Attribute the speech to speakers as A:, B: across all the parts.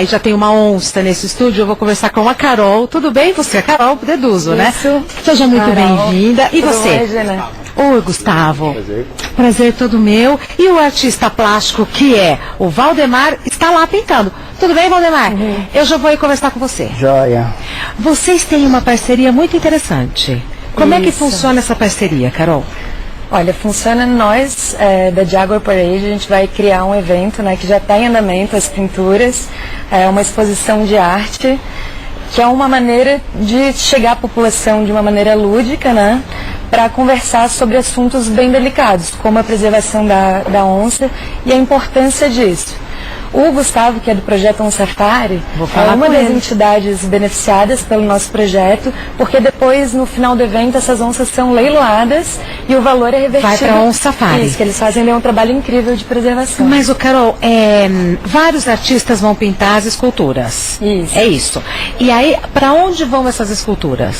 A: Aí já tem uma onça nesse estúdio, eu vou conversar com a Carol. Tudo bem? Você é Carol Deduzo, né? Seja muito bem-vinda. E você? Oi, Gustavo. Prazer todo meu. E o artista plástico que é o Valdemar está lá pintando. Tudo bem, Valdemar? Eu já vou ir conversar com você.
B: Joia.
A: Vocês têm uma parceria muito interessante. Como é que funciona essa parceria, Carol?
C: Olha, funciona nós, da Jaguar Parade, a gente vai criar um evento, né, que já está em andamento, as pinturas, uma exposição de arte, que é uma maneira de chegar à população de uma maneira lúdica, né, para conversar sobre assuntos bem delicados, como a preservação da onça e a importância disso. O Gustavo, que é do projeto On Safari, é uma das entidades beneficiadas pelo nosso projeto, porque depois, no final do evento, essas onças são leiloadas e o valor é revertido.
A: Vai para On Safari.
C: Isso, que eles fazem um trabalho incrível de preservação.
A: Mas, Carol, vários artistas vão pintar as esculturas.
C: Isso.
A: É isso. E aí, para onde vão essas esculturas?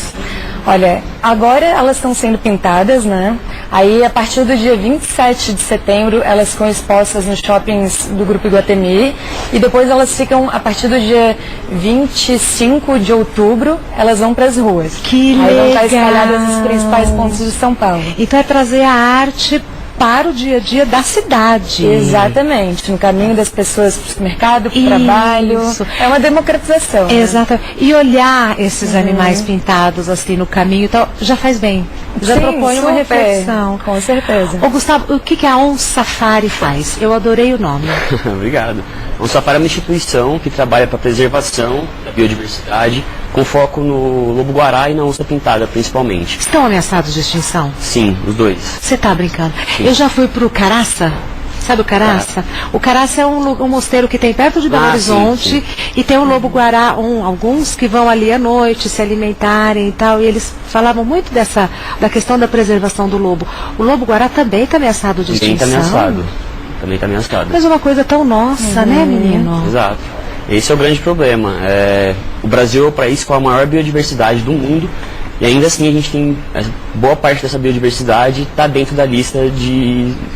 C: Olha, agora elas estão sendo pintadas, né? Aí, a partir do dia 27 de setembro, elas ficam expostas nos shoppings do Grupo Iguatemi. E depois elas ficam, a partir do dia 25 de outubro, elas vão para as ruas.
A: Que legal!
C: Aí vão estar espalhadas nos principais pontos de São Paulo.
A: Então é trazer a arte para o dia a dia da cidade.
C: Exatamente, no caminho das pessoas para o supermercado, para o trabalho. É uma democratização.
A: Exato. Né? E olhar esses animais pintados assim no caminho e tal, já faz bem. Já propõe uma reflexão.
C: Com certeza.
A: Ô Gustavo, o que a On Safari faz? Eu adorei o nome.
D: Obrigado. A On Safari é uma instituição que trabalha para a preservação da biodiversidade, com foco no lobo-guará e na onça pintada, principalmente.
A: Estão ameaçados de extinção?
D: Sim, os dois.
A: Você está brincando?
D: Sim.
A: Eu já fui para o Caraça. Sabe o Caraça? O Caraça é um mosteiro que tem perto de Belo Horizonte,
D: sim.
A: E tem um lobo-guará, alguns que vão ali à noite se alimentarem e tal, e eles falavam muito da questão da preservação do lobo. O lobo-guará também está ameaçado de extinção.
D: Também está ameaçado.
A: Mas é uma coisa tão nossa, né, menino?
D: Exato. Esse é o grande problema. O Brasil é o país com a maior biodiversidade do mundo, e ainda assim a gente tem boa parte dessa biodiversidade está dentro da lista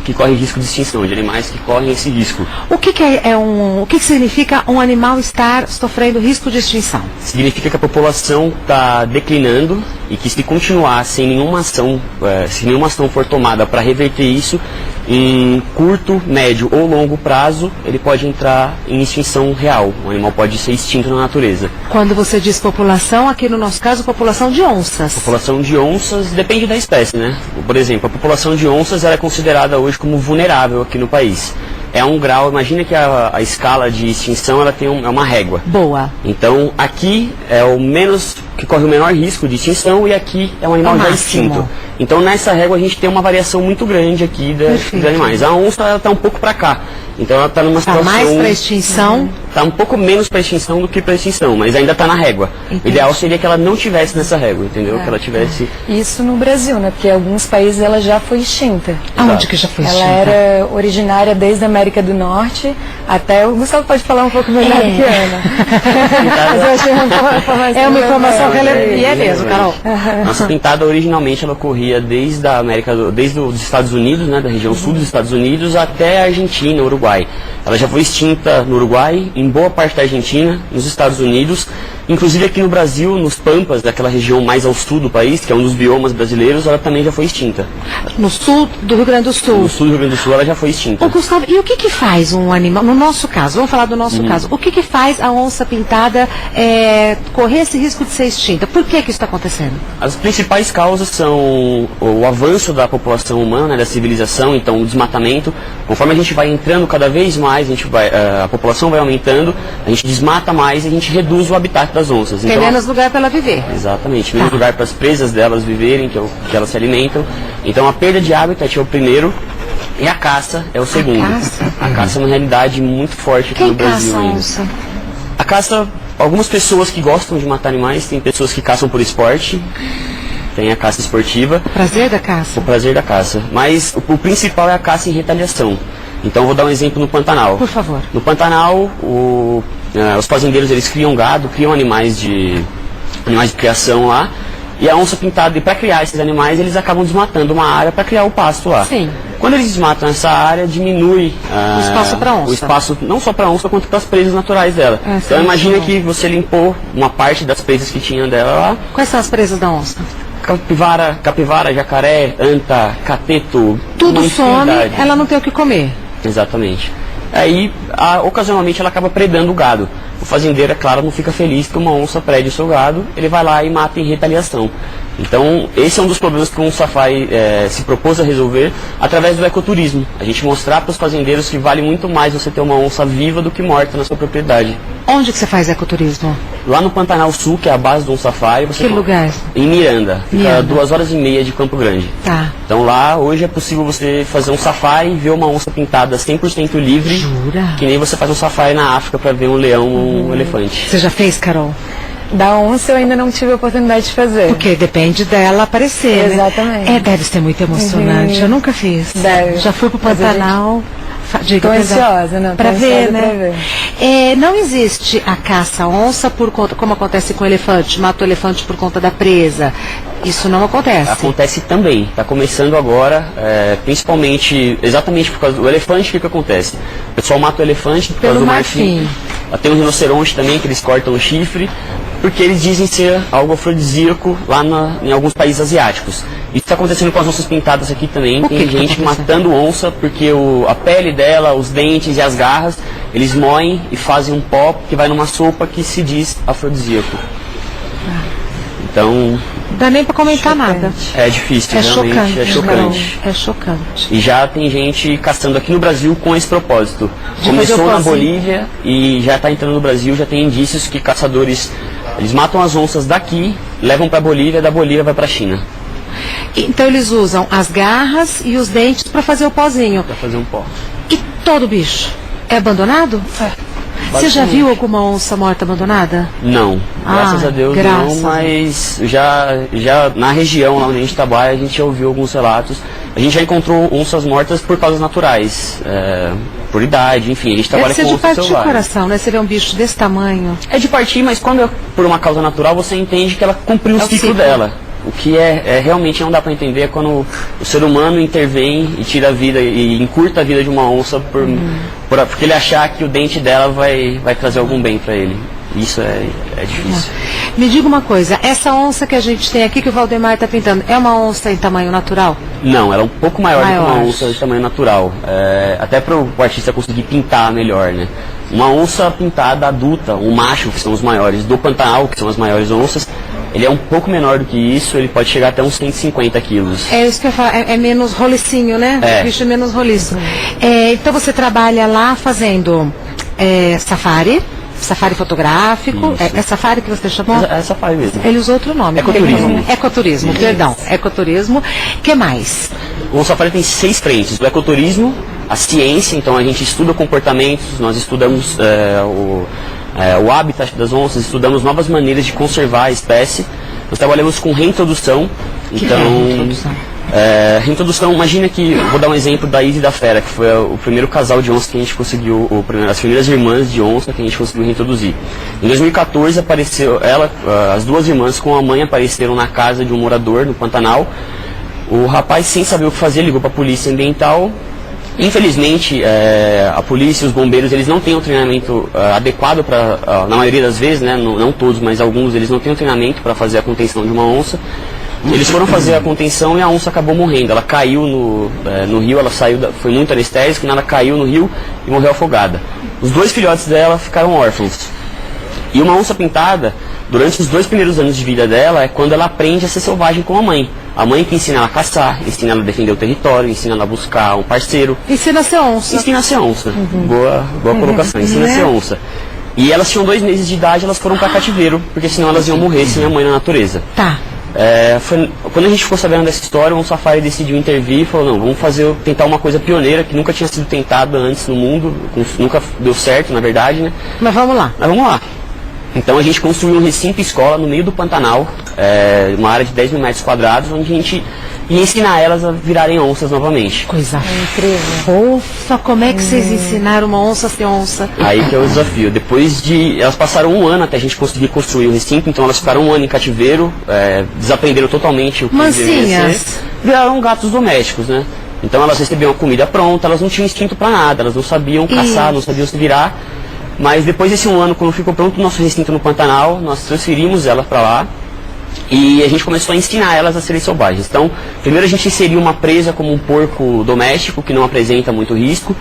D: que corre risco de extinção, de animais que correm esse risco.
A: O que significa um animal estar sofrendo risco de extinção?
D: Significa que a população está declinando e que se continuar sem nenhuma ação, se nenhuma ação for tomada para reverter isso, em curto, médio ou longo prazo, ele pode entrar em extinção real. O animal pode ser extinto na natureza.
A: Quando você diz população, aqui no nosso caso, população de onças.
D: População de onças depende da espécie, né? Por exemplo, a população de onças ela é considerada hoje como vulnerável aqui no país. É um grau, imagina que a escala de extinção ela tem é uma régua.
A: Boa.
D: Então aqui é o menos que corre o menor risco de extinção e aqui é um animal já extinto. Então nessa régua a gente tem uma variação muito grande aqui dos animais. A onça ela está um pouco para cá. Então ela está numa situação...
A: Está mais para extinção?
D: Está um pouco menos para extinção do que para extinção, mas ainda está na régua. Entendi. O ideal seria que ela não tivesse nessa régua, entendeu? Que ela tivesse...
C: Isso no Brasil, né? Porque em alguns países ela já foi extinta.
A: Aonde que já foi extinta?
C: Ela era originária desde a América do Norte até... O Gustavo pode falar um pouco melhor do que a Ana. Mas eu achei uma informação relevante.
A: E é mesmo, Carol.
D: Nossa pintada originalmente ela ocorria desde os Estados Unidos, né? Da região sul dos Estados Unidos até a Argentina, Uruguai. Ela já foi extinta no Uruguai, em boa parte da Argentina, nos Estados Unidos, inclusive aqui no Brasil, nos Pampas, daquela região mais ao sul do país, que é um dos biomas brasileiros, ela também já foi extinta.
A: No sul do Rio Grande do Sul?
D: No sul do Rio Grande do Sul ela já foi extinta.
A: Ô, Gustavo, e o que faz um animal, no nosso caso, vamos falar do nosso caso, o que faz a onça pintada correr esse risco de ser extinta? Por que isso está acontecendo?
D: As principais causas são o avanço da população humana, né, da civilização, então o desmatamento. Conforme a gente vai entrando cada vez mais, a população vai aumentando, a gente desmata mais e a gente reduz o habitat das onças.
A: Tem menos lugar para ela viver.
D: Exatamente, menos lugar para as presas delas viverem, que elas se alimentam. Então a perda de habitat é o primeiro e a caça é o segundo. A caça é uma realidade muito forte aqui no Brasil ainda.
A: Onça?
D: A caça, algumas pessoas que gostam de matar animais, tem pessoas que caçam por esporte. Tem a caça esportiva.
A: O prazer da caça?
D: O prazer da caça. Mas o principal é a caça em retaliação. Então eu vou dar um exemplo no Pantanal.
A: Por favor.
D: No Pantanal, os fazendeiros eles criam gado, criam animais de criação lá. E a onça pintada, e para criar esses animais, eles acabam desmatando uma área para criar o pasto lá.
A: Sim.
D: Quando eles desmatam essa área, diminui
A: o espaço para onça.
D: O espaço não só para onça, quanto para as presas naturais dela. Então imagina que você limpou uma parte das presas que tinha dela lá.
A: Quais são as presas da onça?
D: Capivara, jacaré, anta, cateto.
A: Tudo some, ela não tem o que comer.
D: Exatamente. Aí, ocasionalmente, ela acaba predando o gado. O fazendeiro, é claro, não fica feliz que uma onça prede o seu gado, ele vai lá e mata em retaliação. Então, esse é um dos problemas que o Safari se propôs a resolver através do ecoturismo. A gente mostrar para os fazendeiros que vale muito mais você ter uma onça viva do que morta na sua propriedade.
A: Onde que você faz ecoturismo?
D: Lá no Pantanal Sul, que é a base do Safari.
A: Que lugar?
D: Em Miranda. Fica 2h30 de Campo Grande.
A: Tá.
D: Então lá, hoje é possível você fazer um safari e ver uma onça pintada 100% livre.
A: Jura?
D: Que nem você faz um safari na África para ver um leão ou um elefante.
A: Você já fez, Carol?
C: Da onça eu ainda não tive a oportunidade de fazer.
A: Porque depende dela aparecer,
C: Exatamente.
A: né? Deve ser muito emocionante. Eu nunca fiz.
C: Deve.
A: Já fui pro Pantanal.
C: Estou ansiosa, né?
A: Para ver, né? Não existe a caça à onça por conta, como acontece com o elefante, mata o elefante por conta da presa. Isso não acontece.
D: Acontece também. Está começando agora, principalmente, exatamente por causa do elefante, o que acontece? O pessoal mata o elefante por causa do marfim. Tem um rinoceronte também, que eles cortam o chifre, porque eles dizem ser algo afrodisíaco lá em alguns países asiáticos. Isso está acontecendo com as onças pintadas aqui também. Tem gente matando onça porque a pele dela, os dentes e as garras, eles moem e fazem um pó que vai numa sopa que se diz afrodisíaco. Então...
A: Dá nem para comentar nada.
D: É difícil, realmente. É chocante.
A: É chocante.
D: E já tem gente caçando aqui no Brasil com esse propósito. Começou na Bolívia e já está entrando no Brasil, já tem indícios que caçadores, eles matam as onças daqui, levam para a Bolívia, da Bolívia vai para a China.
A: Então eles usam as garras e os dentes para fazer o pozinho.
D: Para fazer um pó.
A: E todo bicho é abandonado? Você já viu alguma onça morta abandonada?
D: Não, graças a Deus não, mas já na região lá onde a gente trabalha, a gente já ouviu alguns relatos. A gente já encontrou onças mortas por causas naturais, por idade, enfim, a gente trabalha com onças selvagens.
A: É de partir o coração, né? Você vê um bicho desse tamanho.
D: É de partir, mas quando é por uma causa natural, você entende que ela cumpriu o ciclo dela. O que realmente não dá para entender é quando o ser humano intervém e tira a vida e encurta a vida de uma onça porque ele achar que o dente dela vai trazer algum bem para ele. Isso é difícil.
A: Me diga uma coisa, essa onça que a gente tem aqui que o Valdemar está pintando, é uma onça em tamanho natural?
D: Não, ela é um pouco maior do que uma onça de tamanho natural. Até para o artista conseguir pintar melhor, né? Uma onça pintada adulta, um macho, que são os maiores do Pantanal, que são as maiores onças, ele é um pouco menor do que isso, ele pode chegar até uns 150 quilos.
A: É isso que eu ia falar, é menos rolicinho, né? O bicho é menos roliço. Então você trabalha lá fazendo safari fotográfico, é safari que você chamou?
D: É safari mesmo.
A: Ele usou outro nome. Ecoturismo, perdão. Ecoturismo. O que mais?
D: O safari tem 6 frentes. O ecoturismo, a ciência, então a gente estuda comportamentos, nós estudamos o habitat das onças, estudamos novas maneiras de conservar a espécie. Nós trabalhamos com reintrodução. Reintrodução, imagina que, vou dar um exemplo da Isa e da Fera, que foi o primeiro casal de onça que a gente conseguiu, as primeiras irmãs de onça que a gente conseguiu reintroduzir. Em 2014 apareceu as duas irmãs com a mãe apareceram na casa de um morador no Pantanal. O rapaz, sem saber o que fazer, ligou para a polícia ambiental. Infelizmente, a polícia e os bombeiros, eles não têm um treinamento adequado para, na maioria das vezes, né, não todos, mas alguns, eles não têm um treinamento para fazer a contenção de uma onça. Eles foram fazer a contenção e a onça acabou morrendo. Ela caiu no rio, ela foi muito anestésica, ela caiu no rio e morreu afogada. Os 2 filhotes dela ficaram órfãos. E uma onça pintada, durante os 2 primeiros anos de vida dela, é quando ela aprende a ser selvagem com a mãe. A mãe que ensina ela a caçar, ensina ela a defender o território, ensina ela a buscar um parceiro.
A: Ensina a ser onça.
D: Ensina a ser onça. Boa colocação, ensina a ser onça. E elas tinham 2 meses de idade, elas foram para cativeiro, porque senão elas iam morrer sem a mãe na natureza.
A: Tá.
D: Quando a gente ficou sabendo dessa história, o Safari decidiu intervir e falou, não, vamos tentar uma coisa pioneira que nunca tinha sido tentada antes no mundo, nunca deu certo, na verdade, né?
A: Mas vamos lá.
D: Então a gente construiu um recinto escola no meio do Pantanal, uma área de 10 mil metros quadrados, onde a gente ia ensinar elas a virarem onças novamente.
A: Coisa incrível. Ufa, como é que vocês ensinaram uma onça a ser onça?
D: Aí que é o desafio. Elas passaram 1 ano até a gente conseguir construir o recinto, então elas ficaram 1 ano em cativeiro, desaprenderam totalmente o que
A: mansinhas.
D: Viraram gatos domésticos, né? Então elas recebiam a comida pronta, elas não tinham instinto para nada, elas não sabiam caçar, não sabiam se virar. Mas depois desse um ano, quando ficou pronto o nosso recinto no Pantanal, nós transferimos elas para lá e a gente começou a ensinar elas a serem selvagens. Então, primeiro a gente inseriu uma presa como um porco doméstico, que não apresenta muito risco,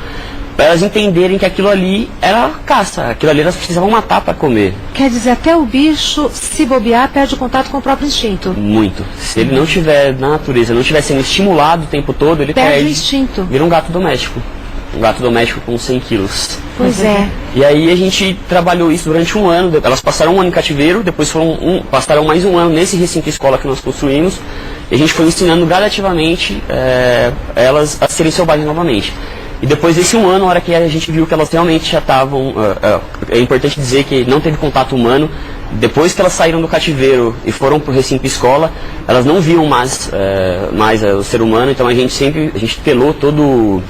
D: para elas entenderem que aquilo ali era caça, aquilo ali elas precisavam matar para comer.
A: Quer dizer, até o bicho, se bobear, perde o contato com o próprio instinto.
D: Muito. Se ele não estiver na natureza, não estiver sendo estimulado o tempo todo, ele
A: perde o instinto.
D: Vira um gato doméstico. Um gato doméstico com 100 quilos.
A: Pois é.
D: E aí a gente trabalhou isso durante um ano. Elas passaram um ano em cativeiro, depois passaram mais um ano nesse recinto escola que nós construímos. E a gente foi ensinando gradativamente elas a serem selvagens novamente. E depois desse um ano, na hora que a gente viu que elas realmente já estavam... é importante dizer que não teve contato humano. Depois que elas saíram do cativeiro e foram para o recinto escola, elas não viam mais o ser humano. Então a gente telou todo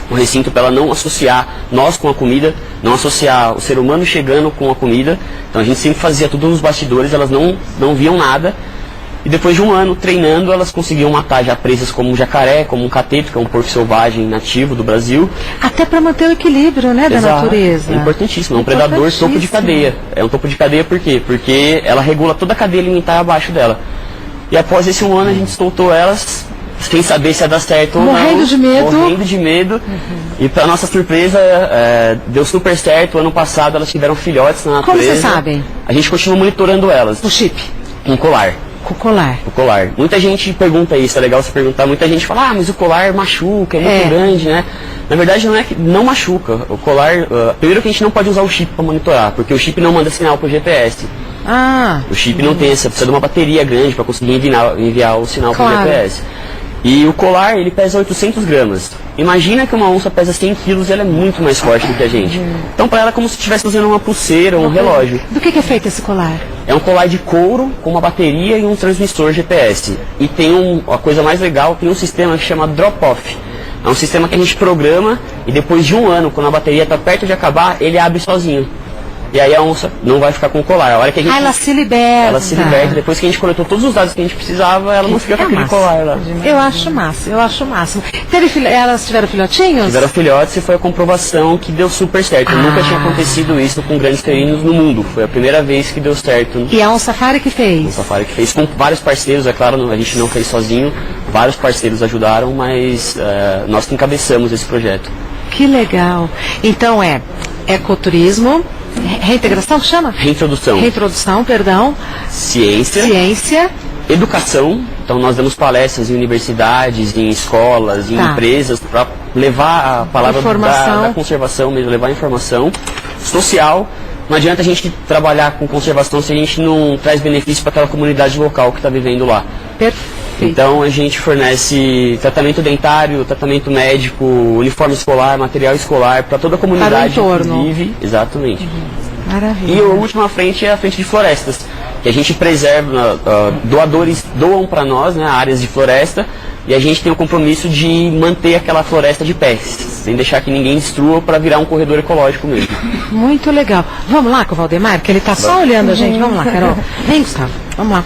D: o recinto para ela não associar nós com a comida, não associar o ser humano chegando com a comida. Então a gente sempre fazia tudo nos bastidores, elas não viam nada. E depois de um ano treinando, elas conseguiam matar já presas como um jacaré, como um cateto, que é um porco selvagem nativo do Brasil.
A: Até para manter o equilíbrio, né, da natureza.
D: É importantíssimo, é um predador topo de cadeia. É um topo de cadeia por quê? Porque ela regula toda a cadeia alimentar abaixo dela. E após esse um ano a gente soltou elas, sem saber se ia dar certo ou não.
A: Morrendo de medo.
D: Morrendo de medo. E para nossa surpresa, deu super certo. Ano passado elas tiveram filhotes na natureza.
A: Como vocês sabem?
D: A gente continua monitorando elas.
A: O chip?
D: Com colar.
A: Com o colar.
D: O colar. Muita gente pergunta isso, é legal você perguntar. Muita gente fala, mas o colar machuca, é muito grande, né? Na verdade não é que não machuca. O colar, primeiro que a gente não pode usar o chip para monitorar, porque o chip não manda sinal para o GPS. O chip não tem essa, precisa de uma bateria grande para conseguir enviar o sinal para o GPS. E o colar, ele pesa 800 gramas. Imagina que uma onça pesa 100 quilos e ela é muito mais forte do que a gente. Então para ela é como se estivesse usando uma pulseira ou um relógio.
A: Do que é feito esse colar?
D: É um colar de couro com uma bateria e um transmissor GPS. E tem a coisa mais legal, tem um sistema que chama drop-off. É um sistema que a gente programa e depois de um ano, quando a bateria está perto de acabar, ele abre sozinho. E aí a onça não vai ficar com o colar. A hora que a gente,
A: ela se liberta.
D: Ela se liberta. Depois que a gente coletou todos os dados que a gente precisava, ela não fica com aquele colar lá.
A: Eu acho massa, eu acho o máximo. Elas tiveram filhotinhos?
D: Tiveram filhotes e foi a comprovação que deu super certo. Nunca tinha acontecido isso com grandes felinos no mundo. Foi a primeira vez que deu certo.
A: E a On Safari que fez?
D: A On Safari que fez com vários parceiros, é claro, a gente não fez sozinho. Vários parceiros ajudaram, mas nós que encabeçamos esse projeto.
A: Que legal. Então é ecoturismo, reintegração que chama?
D: Reintrodução.
A: Reintrodução, perdão.
D: Ciência. Educação. Então nós damos palestras em universidades, em escolas, em empresas, para levar a palavra da conservação mesmo, levar a informação. Social. Não adianta a gente trabalhar com conservação se a gente não traz benefício para aquela comunidade local que está vivendo lá.
A: Perfeito.
D: Então a gente fornece tratamento dentário, tratamento médico, uniforme escolar, material escolar para toda a comunidade que vive. Exatamente.
A: Maravilha.
D: E a última frente é a frente de florestas, que a gente preserva, doadores doam para nós, né, áreas de floresta, e a gente tem o compromisso de manter aquela floresta de pé, sem deixar que ninguém destrua, para virar um corredor ecológico mesmo.
A: Muito legal. Vamos lá com o Valdemar, que ele está só olhando a gente. Vamos lá, Carol. Vem, Gustavo. Vamos lá.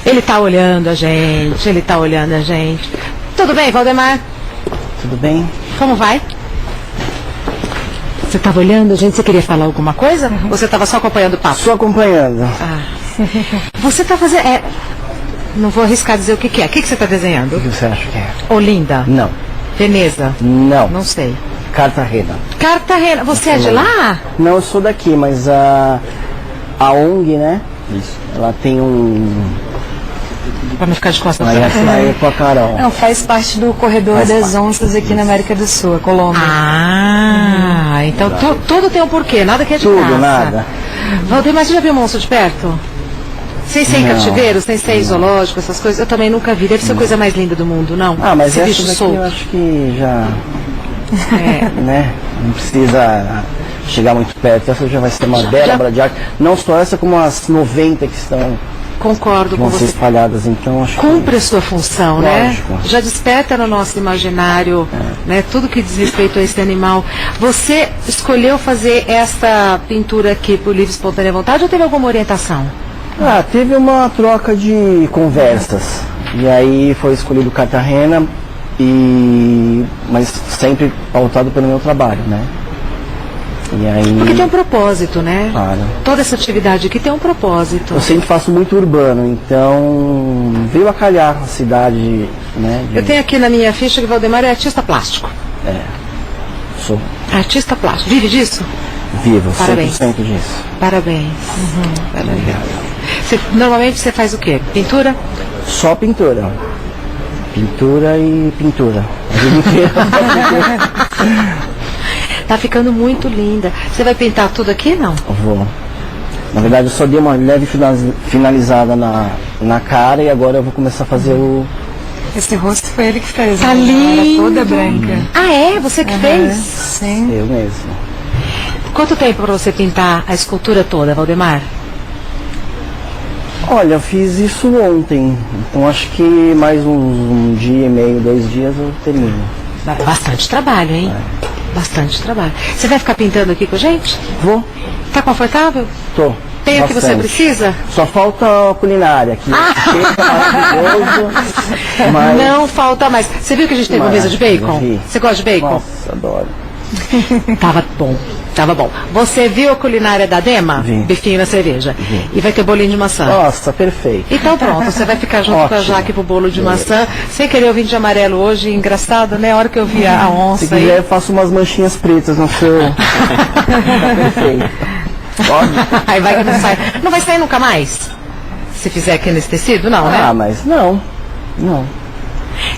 A: Ele está olhando a gente, ele está olhando a gente. Tudo bem, Valdemar?
B: Tudo bem.
A: Como vai? Você estava olhando a gente? Você queria falar alguma coisa? Ou você estava só acompanhando o papo?
B: Só acompanhando.
A: Você está fazendo... não vou arriscar dizer o que é. O que você está desenhando?
B: O que você acha que é?
A: Olinda?
B: Não.
A: Veneza?
B: Não.
A: Não sei.
B: Cartagena.
A: Cartagena. Você é de lá?
B: Não, eu sou daqui, mas a ONG, né?
D: Isso.
B: Ela tem
A: Para não ficar de costas.
B: Aí com a Carol.
C: Não, faz parte do corredor das onças aqui na América do Sul, a Colômbia.
A: Então tudo tem um porquê, nada que é de graça.
B: Tudo, nada.
A: Valdemar, você já viu monstro de perto? Sem ser em cativeiro, sem ser em zoológico, essas coisas? Eu também nunca vi. Deve ser a coisa mais linda do mundo, não?
B: Mas
A: esse
B: essa
A: bicho
B: daqui
A: solto.
B: eu acho que já... né? Não precisa chegar muito perto. Essa já vai ser uma bela obra de arte. Não só essa, como as 90 que estão...
A: Concordo com
B: vão ser
A: você.
B: espalhadas, então acho
A: Cumpre a sua função,
B: Lógico.
A: né? Já desperta no nosso imaginário, né? Tudo que diz respeito a esse animal. Você escolheu fazer essa pintura aqui por livre e espontânea vontade ou teve alguma orientação?
B: teve uma troca de conversas. E aí foi escolhido Cartagena Mas sempre pautado pelo meu trabalho, né? E aí...
A: Porque tem um propósito, né?
B: Claro.
A: Toda essa atividade aqui tem um propósito.
B: Eu sempre faço muito urbano, então veio a calhar a cidade, né?
A: Eu tenho aqui na minha ficha que Valdemar é artista plástico.
B: Sou
A: Artista plástico. Vive disso?
B: vivo,
A: Parabéns.
B: 100% disso.
A: Parabéns. Parabéns. Normalmente você faz o quê? Pintura?
B: Só pintura. Pintura e pintura. A vida inteira só pintura.
A: Tá ficando muito linda. Você vai pintar tudo aqui, não?
B: Eu vou. Na verdade, eu só dei uma leve finalizada na cara e agora eu vou começar a fazer o...
C: Esse rosto foi ele que fez.
A: Tá
C: né?
A: lindo.
C: Era toda branca.
A: Ah, é? Você que fez?
C: Sim.
B: Eu mesmo.
A: Quanto tempo para você pintar a escultura toda, Valdemar?
B: Olha, eu fiz isso ontem, então acho que mais um dia e meio, 2 dias eu termino.
A: Bastante trabalho, hein? Bastante trabalho. Você vai ficar pintando aqui com a gente?
B: Vou?
A: Tá confortável?
B: Tô.
A: Tem o que você
B: Bastante.
A: precisa?
B: Só falta a culinária aqui. Maravilhoso. Mas...
A: Não falta mais. Você viu que a gente teve uma mesa de bacon?
B: Vi.
A: Você gosta de bacon?
B: Nossa, adoro.
A: Tava bom. Tava bom. Você viu a culinária da Dema?
B: Vi.
A: Bifinho na cerveja.
B: Vi.
A: E vai ter bolinho de maçã.
B: Nossa, perfeito.
A: Então pronto, você vai ficar junto com a
B: Ótimo.
A: Jaque pro bolo de maçã. Sem querer eu vim de amarelo hoje, engraçado, né? A hora que eu vi a
B: Se
A: onça
B: quiser,
A: aí.
B: eu faço umas manchinhas pretas no seu... Perfeito.
A: Aí vai que não sai. Não vai sair nunca mais? Se fizer aqui nesse tecido, não, né?
B: Ah, mas não. Não.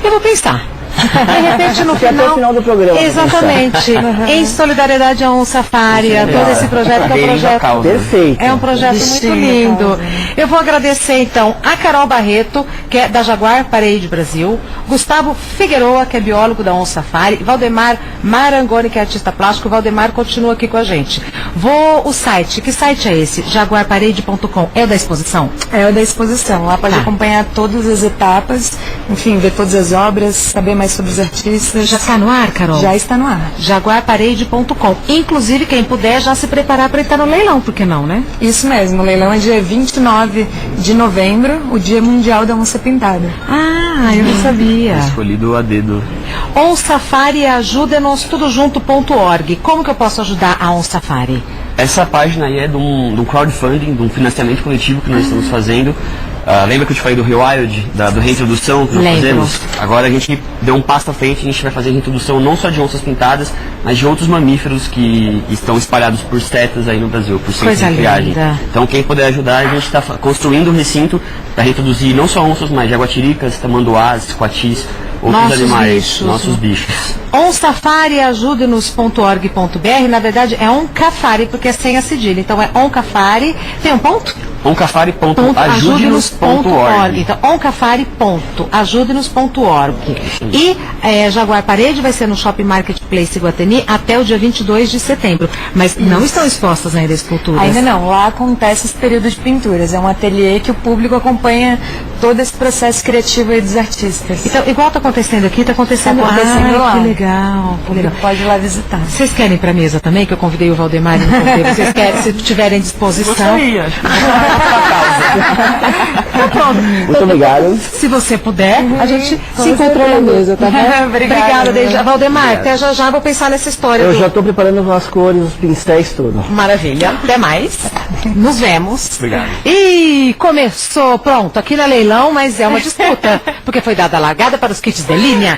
A: Eu vou pensar. De repente no
B: Até
A: final.
B: o final do programa.
A: Exatamente. Em solidariedade a um safari, a todo esse projeto que é um
D: Aderindo à
A: projeto.
D: causa.
B: Perfeito.
A: É um projeto muito lindo. Eu vou agradecer então a Carol Barreto, que é da Jaguar Parade Brasil, Gustavo Figueroa, que é biólogo da ONU Safari, Valdemar Marangoni, que é artista plástico. O Valdemar continua aqui com a gente. O site, que site é esse? jaguarparade.com. É o da exposição?
C: É o da exposição. Lá pode
A: Tá.
C: acompanhar todas as etapas, enfim, ver todas as obras, saber mais sobre os artistas.
A: Já está no ar, Carol?
C: Já está no ar.
A: jaguarparade.com. Inclusive, quem puder já se preparar para estar no leilão, por que não, né?
C: Isso mesmo, o leilão é dia 29 de novembro, o Dia Mundial da Onça Pintada.
A: Ah, eu não sabia.
D: Escolhido a dedo.
A: On Safari ajuda-nos tudojunto.org. Como que eu posso ajudar a On Safari?
D: Essa página aí é de um crowdfunding, de um financiamento coletivo que nós estamos fazendo. Lembra que eu te falei do Rewild, do reintrodução que nós
A: Lembro.
D: fazemos? Agora a gente deu um passo à frente, a gente vai fazer reintrodução não só de onças pintadas, mas de outros mamíferos que estão espalhados por setas aí no Brasil, por centros
A: Coisa
D: de criagem.
A: linda.
D: Então quem puder ajudar, a gente está construindo um recinto para reintroduzir não só onças, mas jaguatiricas, tamanduás, coatis, outros
A: Nossos
D: animais,
A: bichos.
D: nossos bichos.
A: On Safari ajude-nos.org.br. Na verdade é On Cafari, porque é sem a cedilha. Então é On Cafari. Tem um ponto?
D: oncafari.ajude-nos.org.
A: Então, oncafari.ajude-nos.org. E Jaguar Parade vai ser no Shopping Marketplace Iguatemi até o dia 22 de setembro. Mas não estão expostas ainda as esculturas.
C: Ainda não, lá acontece esse período de pinturas. É um ateliê que o público acompanha todo esse processo criativo aí dos artistas.
A: Então, igual está acontecendo aqui, está acontecendo,
C: Tá acontecendo lá.
A: Que legal, que legal.
C: Pode ir lá visitar.
A: Vocês querem ir para a mesa também, que eu convidei o Valdemar e não convidei. Vocês querem, se tiverem disposição.
B: Muito obrigado.
A: Se você puder, a gente se encontrou na mesa, tá bom? Obrigada, Deja. Valdemar, até já vou pensar nessa história.
B: Eu já estou preparando as cores, os pincéis, tudo.
A: Maravilha. Até mais. Nos vemos.
D: Obrigado.
A: E começou, pronto, aqui na leilão, mas é uma disputa, porque foi dada a largada para os kits de linha.